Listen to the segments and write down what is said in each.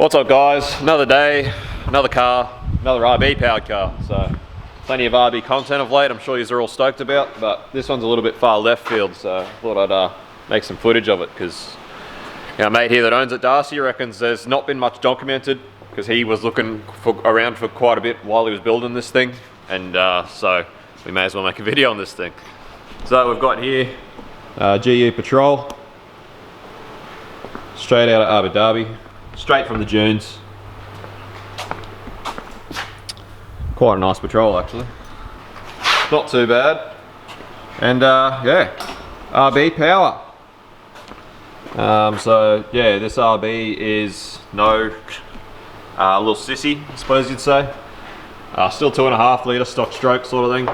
What's up guys, another day, another car, another RB powered car. So plenty of RB content of late, I'm sure you're all stoked about, but this one's a little bit far left field, so I thought I'd make some footage of it because our mate here that owns it, Darcy, reckons there's not been much documented because he was looking around for quite a bit while he was building this thing, and so we may as well make a video on this thing. So we've got here GU Patrol, straight out of Abu Dhabi. Straight from the dunes. Quite a nice Patrol actually. Not too bad. And yeah, RB power. So yeah, this RB is no little sissy, I suppose you'd say. Still 2.5 litre stock stroke sort of thing.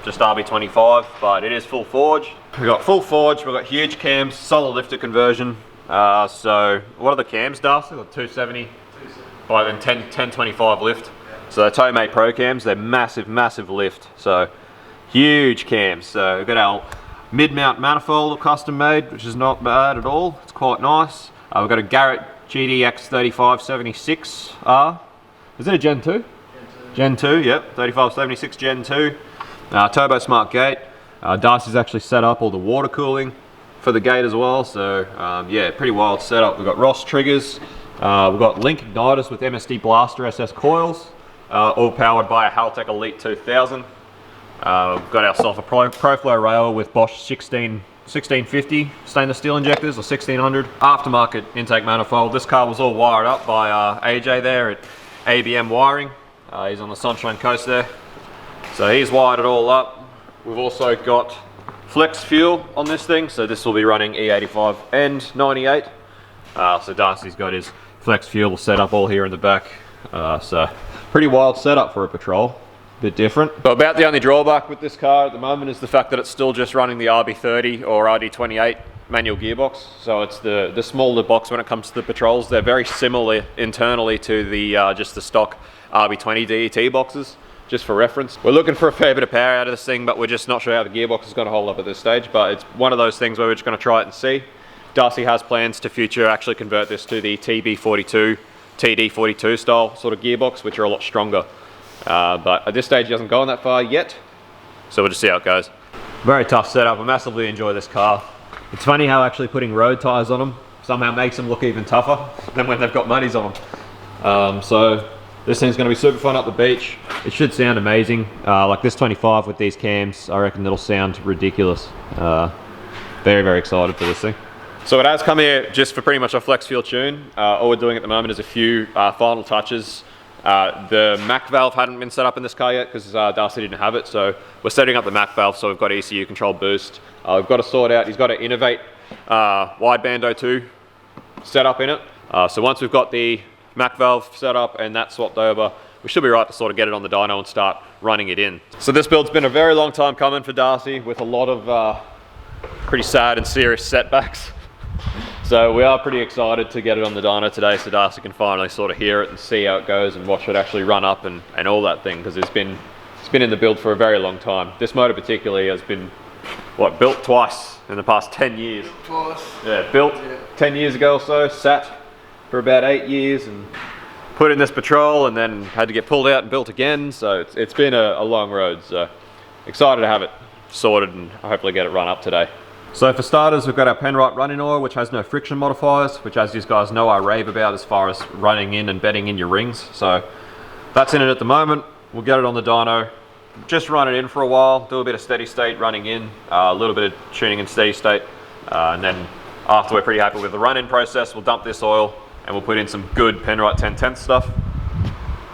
Just RB25, but it is full forge. We've got full forge, we've got huge cams, solid lifter conversion. So what are the cams, Darcy? Like 270 by then 1025 lift. Yeah. So they're Tomei Pro cams, they're massive lift. So huge cams. So we've got our mid-mount manifold custom made, which is not bad at all. It's quite nice. We've got a Garrett GDX3576R. Is it a Gen 2? Gen 2, yep. 3576 Gen 2. Turbo Smart gate. Darcy's actually set up all the water cooling for the gate as well, so yeah, pretty wild setup. We've got Ross triggers, we've got Link igniters with MSD Blaster SS coils, all powered by a Haltech Elite 2000. We've got our Sulfur ProFlow rail with Bosch 1650 stainless steel injectors, or 1600. Aftermarket intake manifold. This car was all wired up by AJ there at ABM Wiring. He's on the Sunshine Coast there, so he's wired it all up. We've also got flex fuel on this thing, so this will be running E85 and 98. So Darcy's got his flex fuel set up all here in the back. So pretty wild setup for a Patrol, a bit different. But about the only drawback with this car at the moment is the fact that it's still just running the RB30 or RD28 manual gearbox. So it's the smaller box when it comes to the Patrols. They're very similar internally to the just the stock RB20 DET boxes. Just for reference. We're looking for a fair bit of power out of this thing, but we're just not sure how the gearbox is going to hold up at this stage, but it's one of those things where we're just going to try it and see. Darcy has plans to future actually convert this to the TB42, TD42 style sort of gearbox, which are a lot stronger. But at this stage he hasn't gone that far yet, so we'll just see how it goes. Very tough setup. I massively enjoy this car. It's funny how actually putting road tyres on them somehow makes them look even tougher than when they've got muddies on them. So this thing's going to be super fun up the beach. It should sound amazing. Like this 25 with these cams, I reckon it'll sound ridiculous. Very excited for this thing. So it has come here just for pretty much a flex fuel tune. All we're doing at the moment is a few final touches. The MAC valve hadn't been set up in this car yet because Darcy didn't have it, so we're setting up the MAC valve, so we've got ECU control boost. We've got to sort out, he's got to Innovate wideband O2 set up in it. So once we've got the MAC valve set up and that swapped over, we should be right to sort of get it on the dyno and start running it in. So this build's been a very long time coming for Darcy, with a lot of pretty sad and serious setbacks. So we are pretty excited to get it on the dyno today, so Darcy can finally sort of hear it and see how it goes and watch it actually run up and all that thing, because it's been in the build for a very long time. This motor particularly has been, what, built twice in the past 10 years. Twice. Yeah, built 10 years ago or so, sat for about 8 years and put in this Patrol, and then had to get pulled out and built again. So it's been a long road, so excited to have it sorted and hopefully get it run up today. So for starters, we've got our Penrite running oil, which has no friction modifiers, which, as you guys know, I rave about as far as running in and bedding in your rings. So that's in it at the moment. We'll get it on the dyno, just run it in for a while, do a bit of steady state running in, a little bit of tuning in steady state, and then after we're pretty happy with the run-in process, we'll dump this oil and we'll put in some good Penrite 10/10 stuff,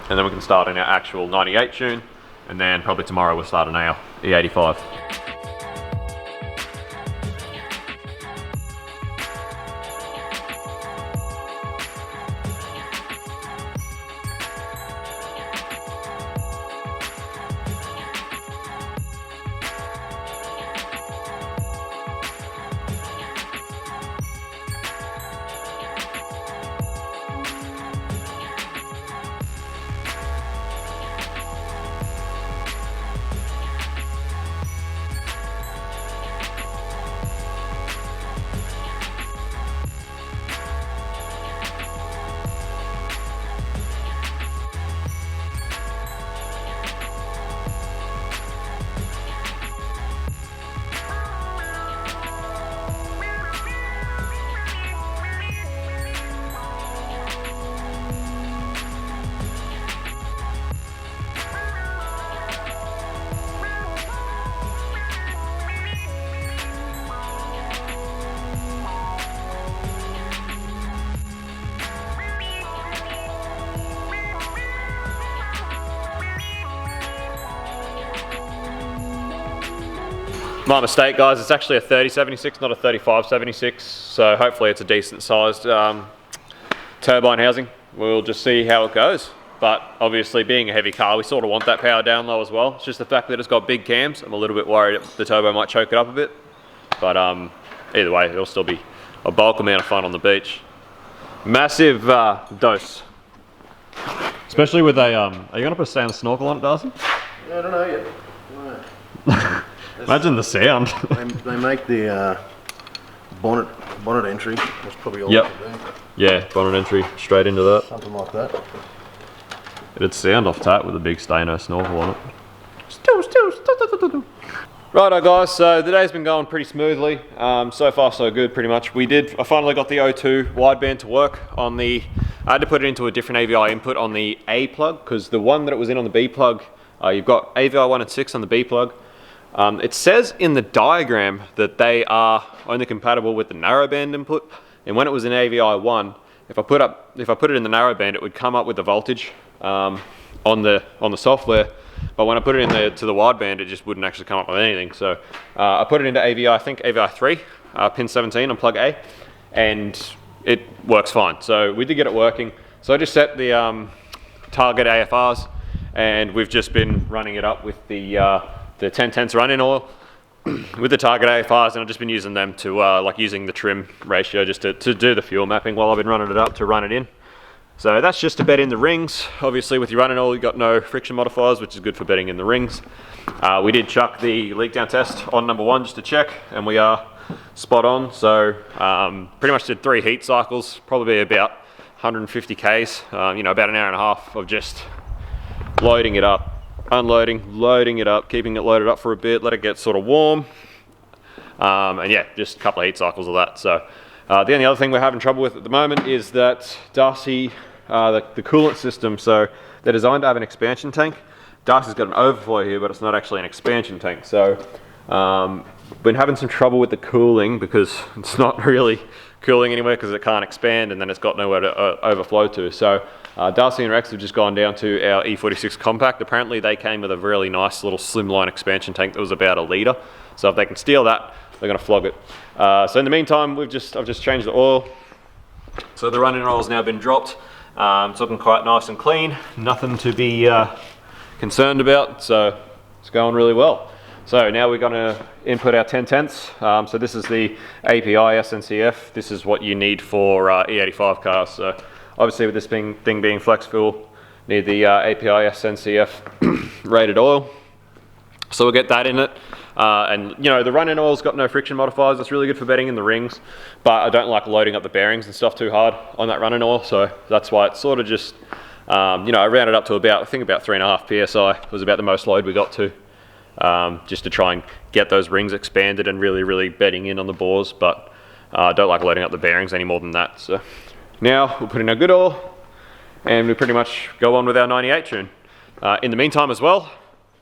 and then we can start in our actual 98 tune, and then probably tomorrow we'll start on our E85. My mistake, guys, it's actually a 3076, not a 3576, so hopefully it's a decent sized turbine housing. We'll just see how it goes. But obviously being a heavy car, we sort of want that power down low as well. It's just the fact that it's got big cams. I'm a little bit worried the turbo might choke it up a bit. But either way, it'll still be a bulk amount of fun on the beach. Massive dose. Especially with a, are you going to put a stainless snorkel on it, Darcy? Yeah, I don't know yet. No. Imagine the sound. They make the bonnet entry. That's probably all yep. it can do. Yeah, bonnet entry straight into that. Something like that. It'd sound off tap with a big Dyno snorkel on it. Righto guys, so the day's been going pretty smoothly. So far so good, pretty much. I finally got the O2 wideband to work on the, I had to put it into a different AVI input on the A plug, because the one that it was in on the B plug, you've got AVI 1 and 6 on the B plug. It says in the diagram that they are only compatible with the narrowband input, and when it was in AVI 1, if I put it in the narrowband, it would come up with the voltage on the software. But when I put it to the wideband, it just wouldn't actually come up with anything. So I put it into AVI, I think AVI 3, pin 17 on plug A, and it works fine. So we did get it working. So I just set the target AFRs, and we've just been running it up with the 10/10 run-in oil with the target AFRs, and I've just been using them to like using the trim ratio just to do the fuel mapping while I've been running it up to run it in. So that's just to bed in the rings. Obviously with your running oil, you've got no friction modifiers, which is good for bedding in the rings. We did chuck the leak down test on number 1 just to check, and we are spot on. So pretty much did 3 heat cycles, probably about 150 Ks, you know, about an hour and a half of just loading it up, unloading, loading it up, keeping it loaded up for a bit, let it get sort of warm. And yeah, just a couple of heat cycles of that. So the only other thing we're having trouble with at the moment is that Darcy, the coolant system, so they're designed to have an expansion tank. Darcy's got an overflow here, but it's not actually an expansion tank. So been having some trouble with the cooling because it's not really cooling anywhere because it can't expand, and then it's got nowhere to overflow to. So Darcy and Rex have just gone down to our E46 Compact. Apparently they came with a really nice little slimline expansion tank that was about 1 litre. So if they can steal that, they're going to flog it. So in the meantime, I've just changed the oil. So the running oil's now been dropped. It's looking quite nice and clean. Nothing to be concerned about. So it's going really well. So now we're going to input our 10/10. So this is the API SNCF. This is what you need for E85 cars. So obviously with this thing being flex fuel, need the API SNCF rated oil. So we'll get that in it. And you know, the run-in oil's got no friction modifiers. It's really good for bedding in the rings, but I don't like loading up the bearings and stuff too hard on that run-in oil. So that's why it's sort of just, you know, I rounded up to about, I think about 3.5 PSI was about the most load we got to, just to try and get those rings expanded and really bedding in on the bores. But I don't like loading up the bearings any more than that. So now we'll put in our good oil, and we pretty much go on with our 98 tune. In the meantime as well,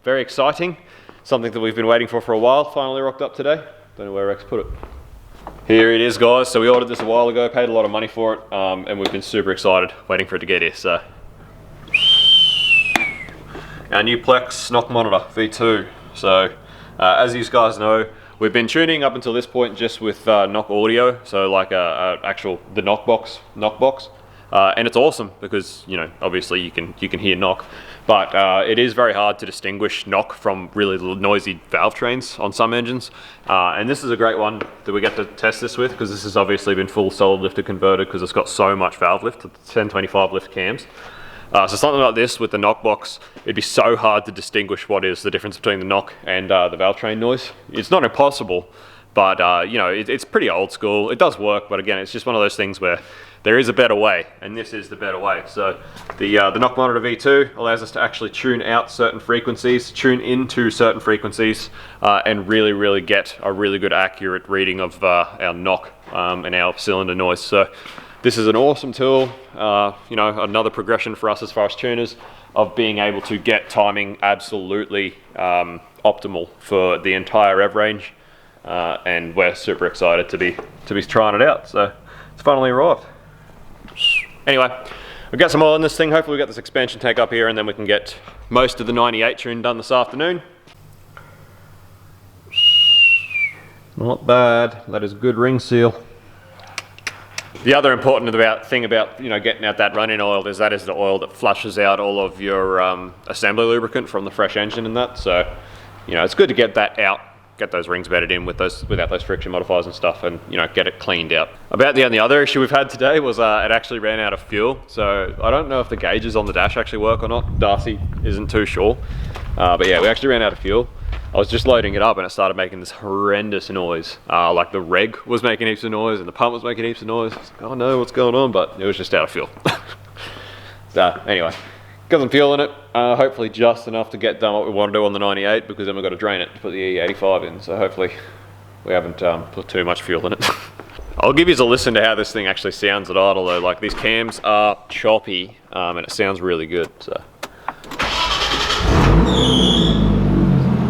very exciting. Something that we've been waiting for a while, finally rocked up today. Don't know where Rex put it. Here it is, guys. So we ordered this a while ago, paid a lot of money for it, and we've been super excited waiting for it to get here. So our new Plex knock monitor V2. So as you guys know, we've been tuning up until this point just with knock audio, so like the knock box, and it's awesome because, you know, obviously you can hear knock. But it is very hard to distinguish knock from really noisy valve trains on some engines. And this is a great one that we get to test this with, because this has obviously been full solid lifted converted because it's got so much valve lift, 1025 lift cams. So something like this with the knock box, it'd be so hard to distinguish what is the difference between the knock and the valve train noise. It's not impossible, but you know, it's pretty old school. It does work, but again, it's just one of those things where there is a better way, and this is the better way. So the knock monitor V2 allows us to actually tune out certain frequencies, tune into certain frequencies, and really get a really good accurate reading of our knock and our cylinder noise. So this is an awesome tool, you know, another progression for us as far as tuners of being able to get timing absolutely optimal for the entire rev range, and we're super excited to be trying it out. So it's finally arrived. Anyway, we've got some oil in this thing. Hopefully we get this expansion tank up here, and then we can get most of the 98 tune done this afternoon. Not bad. That is a good ring seal. The other important thing about getting out that run-in oil is that is the oil that flushes out all of your assembly lubricant from the fresh engine and that. So it's good to get that out, get those rings bedded in without those friction modifiers and stuff, and get it cleaned out. About the only other issue we've had today was it actually ran out of fuel. So I don't know if the gauges on the dash actually work or not. Darcy isn't too sure, but yeah, we actually ran out of fuel. I was just loading it up and it started making this horrendous noise. Like the reg was making heaps of noise and the pump was making heaps of noise. I was like, oh no, what's going on? But it was just out of fuel. So anyway, got some fuel in it. Hopefully just enough to get done what we want to do on the 98, because then we've got to drain it to put the E85 in. So hopefully we haven't put too much fuel in it. I'll give you a listen to how this thing actually sounds at idle though. Like these cams are choppy and it sounds really good. So.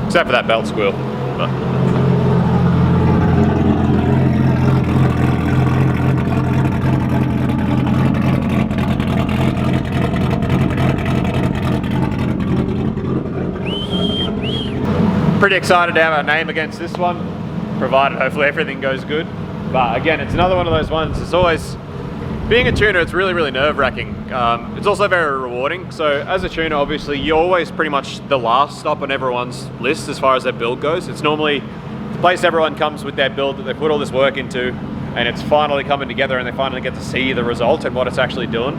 Except for that belt squeal. But. Pretty excited to have our name against this one, provided hopefully everything goes good. But again, it's another one of those ones, it's always, being a tuner, it's really, really nerve-wracking. It's also very rewarding. So as a tuner, obviously, you're always pretty much the last stop on everyone's list as far as their build goes. It's normally the place everyone comes with their build that they put all this work into, and it's finally coming together and they finally get to see the result and what it's actually doing.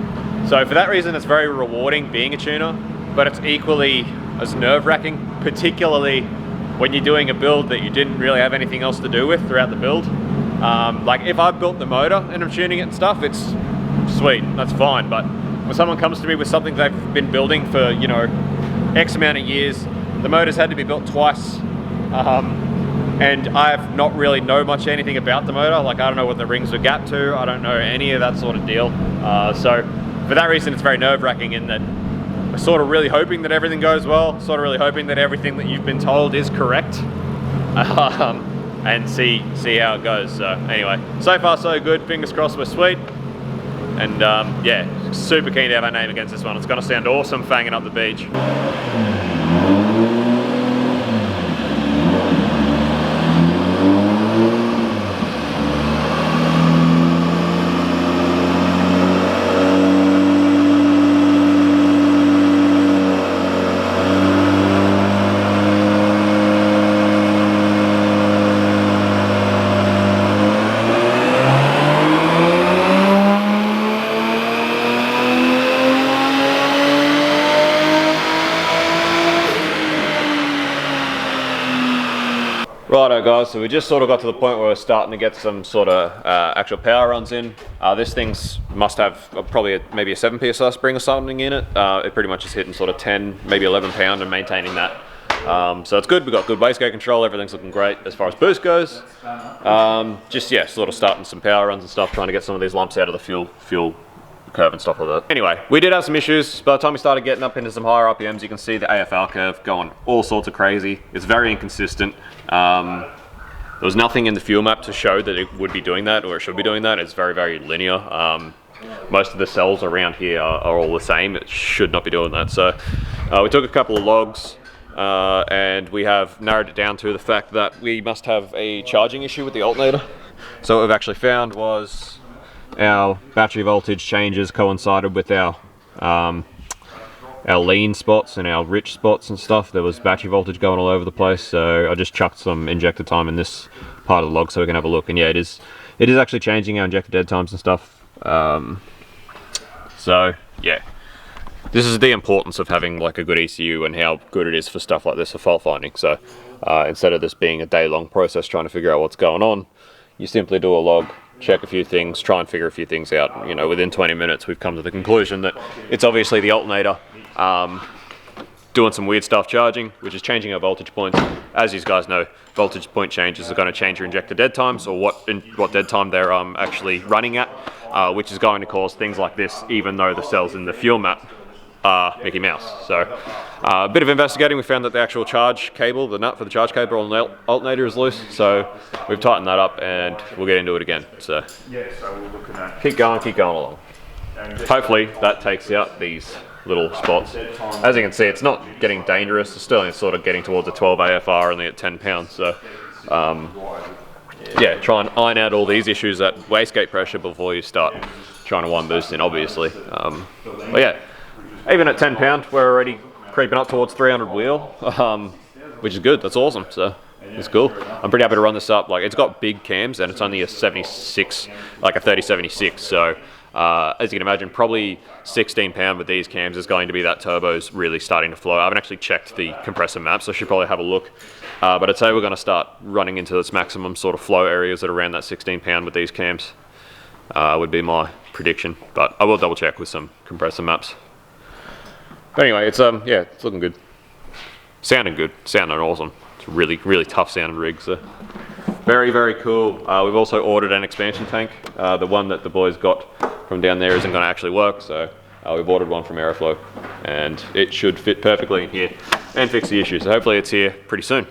So for that reason, it's very rewarding being a tuner, but it's equally as nerve-wracking, particularly when you're doing a build that you didn't really have anything else to do with throughout the build. Like if I built the motor and I'm tuning it and stuff, it's sweet, that's fine. But when someone comes to me with something they've been building for, X amount of years, the motor's had to be built twice, and I've not really know much anything about the motor. Like I don't know what the rings were gapped to, I don't know any of that sort of deal. So for that reason, it's very nerve-wracking in that we're sort of really hoping that everything goes well, sort of really hoping that everything that you've been told is correct. And see how it goes. So anyway, so far so good, fingers crossed we're sweet. And yeah, super keen to have our name against this one. It's gonna sound awesome fanging up the beach. Righto guys, so we just sort of got to the point where we're starting to get some sort of actual power runs in. This thing's must have probably maybe a 7 PSI spring or something in it. It pretty much is hitting sort of 10, maybe 11 pound and maintaining that. So it's good, we've got good wastegate control, everything's looking great as far as boost goes. Just yeah, sort of starting some power runs and stuff, trying to get some of these lumps out of the fuel curve and stuff like that. Anyway, we did have some issues. By the time we started getting up into some higher RPMs, you can see the AFR curve going all sorts of crazy. It's very inconsistent. There was nothing in the fuel map to show that it would be doing that or it should be doing that. It's very, very linear. Most of the cells around here are all the same. It should not be doing that. So we took a couple of logs and we have narrowed it down to the fact that we must have a charging issue with the alternator. So what we've actually found was our battery voltage changes coincided with our lean spots and our rich spots and stuff. There was battery voltage going all over the place, so I just chucked some injector time in this part of the log so we can have a look. And yeah, it is actually changing our injector dead times and stuff. So yeah, this is the importance of having like a good ECU and how good it is for stuff like this for fault finding. So instead of this being a day-long process trying to figure out what's going on, you simply do a log, check a few things, try and figure a few things out. You know, within 20 minutes we've come to the conclusion that it's obviously the alternator doing some weird stuff charging, which is changing our voltage points. As you guys know, voltage point changes are going to change your injector dead times, or what dead time they're actually running at, which is going to cause things like this, even though the cells in the fuel map are Mickey Mouse. So a bit of investigating, we found that the actual charge cable, the nut for the charge cable on the alternator is loose, so we've tightened that up and we'll get into it again. So yeah, so we're looking at keep going along. Hopefully that takes out these little spots. As you can see, it's not getting dangerous. It's still sort of getting towards a 12 AFR, only at 10 pounds. So yeah, try and iron out all these issues at wastegate pressure before you start trying to one boost in, obviously. But yeah, even at 10 pound, we're already creeping up towards 300 wheel, which is good. That's awesome. So it's cool. I'm pretty happy to run this up. Like, it's got big cams and it's only a 76, like a 3076. So as you can imagine, probably 16 pound with these cams is going to be that turbo's really starting to flow. I haven't actually checked the compressor map, so I should probably have a look. But I'd say we're going to start running into its maximum sort of flow areas at around that 16 pound with these cams. Would be my prediction, but I will double check with some compressor maps. But anyway, it's yeah, it's looking good. Sounding good, sounding awesome. It's a really, really tough sounding rig, so very, very cool. We've also ordered an expansion tank. The one that the boys got from down there isn't going to actually work, so we've ordered one from Aeroflow, and it should fit perfectly in here and fix the issue. So hopefully it's here pretty soon.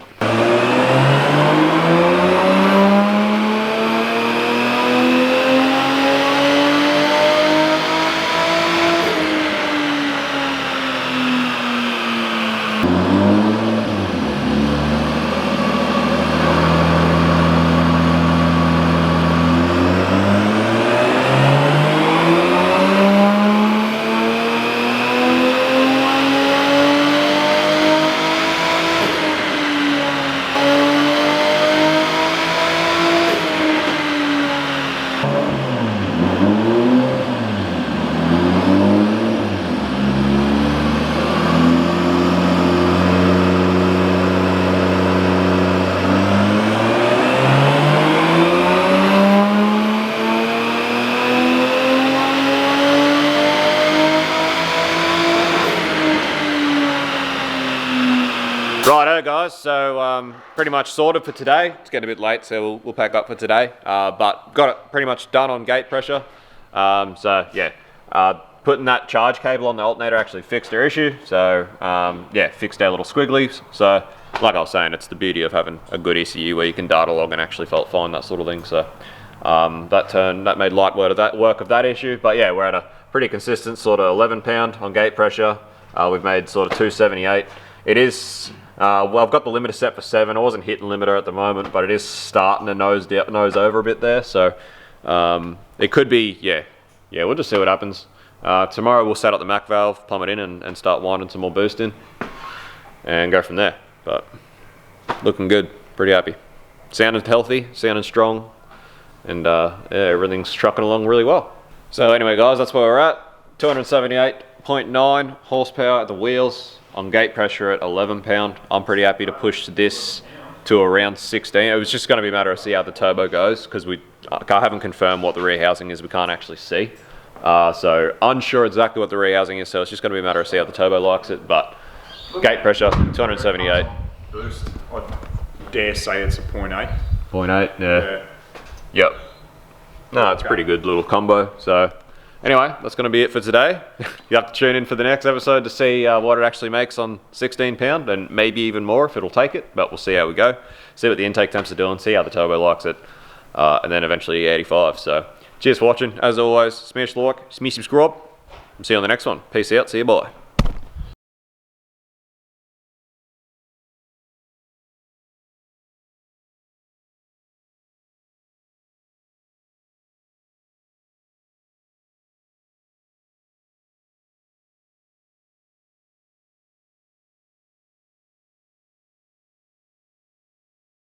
Righto guys, so pretty much sorted for today. It's getting a bit late, so we'll pack up for today. But got it pretty much done on gate pressure. So yeah, putting that charge cable on the alternator actually fixed our issue. So yeah, fixed our little squigglies. So like I was saying, it's the beauty of having a good ECU where you can data log and actually find that sort of thing. So that made light work of that issue. But yeah, we're at a pretty consistent sort of 11 pound on gate pressure. We've made sort of 278. It is. Well, I've got the limiter set for 7. I wasn't hitting limiter at the moment, but it is starting to nose over a bit there. So it could be, yeah, we'll just see what happens. Tomorrow we'll set up the Mac valve, plumb it in, and start winding some more boost in, and go from there. But looking good, pretty happy. Sounding healthy, sounding strong, and yeah, everything's trucking along really well. So anyway, guys, that's where we're at. 278.9 horsepower at the wheels. On gate pressure at 11 pound. I'm pretty happy to push this to around 16. It was just going to be a matter of see how the turbo goes, because I haven't confirmed what the rear housing is. We can't actually see. So unsure exactly what the rear housing is, so it's just going to be a matter of see how the turbo likes it. But gate pressure, 278. Boost, I dare say it's a 0.8. 0.8, yeah. Yep. No, it's a pretty good little combo. So anyway, that's going to be it for today. You have to tune in for the next episode to see what it actually makes on 16 pound, and maybe even more if it'll take it, but we'll see how we go. See what the intake temps are doing, see how the turbo likes it, and then eventually 85. So cheers for watching. As always, smash like, smash subscribe, and see you on the next one. Peace out, see you, bye.